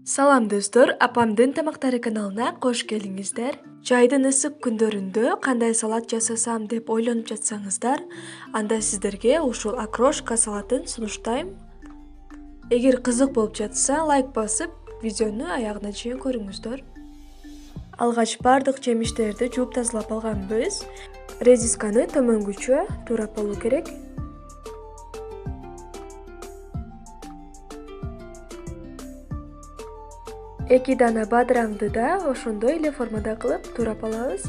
Салам достор, апамдын тамактары каналына кош келиңиздер. Жайдын ысык күндөрүндө кандай салат жасасам деп ойлонуп жатсаңыздар, анда сиздерге ушул окрошка салатын сунуштайм. Эгер кызык болуп жатса, лайк басып, видеону аягына чейин көрүңүздөр. Алгач бардык жемиштерди жууп тазалап алганбыз. Редисканы төмөнгүчө туурап болуу керек. 2 дана бадыраңды да ошондой эле формада кылып туурап алабыз.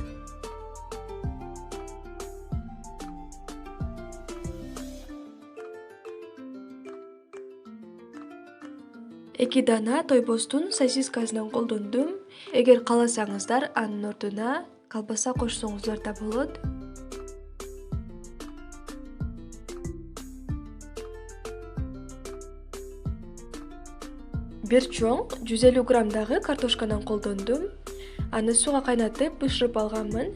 Эки дана тойбостун сосискасынан колдондум. Эгер кааласаңыздар, анын ордуна колбаса кошсоңуздар да болот. Бир чоң 150 граммдагы картошкадан колдондум. Аны сууга кайнатып бышырып алганмын.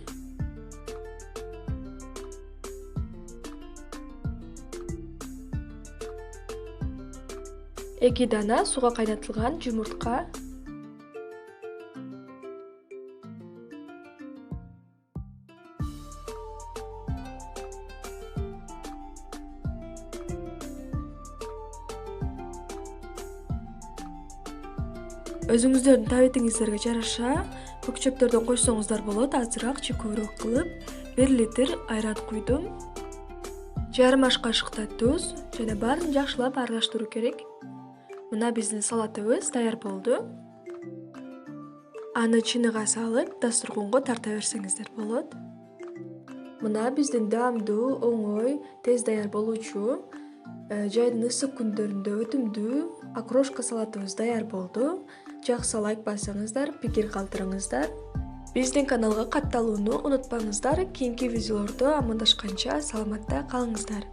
Эки дана сууга кайнатылган жумуртка. Өзүңүздөрдүн табитиңиздерге жараша көк чөптөрдөн койсоңуздар болот, азыраак же көбүрөөк кылып. 1 литр айран куйдум. Жарым аш кашыкта туз жана баарын жакшылап аралаштыруу керек. Мына биздин салатыбыз даяр болду. Аны чыныга салып, дасторгонго тарта берсеңиздер болот. Мына биздин даамдуу, оңой, тез даяр болуучу жайдын ысык күндөрүндө өтүмдүү окрошка салатыбыз даяр болду. Жакса лайк бассаңыздар, пикир калтырыңыздар. Биздин каналга катталууну унутпаңыздар. Кийинки видеолордо амандашканча саламатта калыңыздар.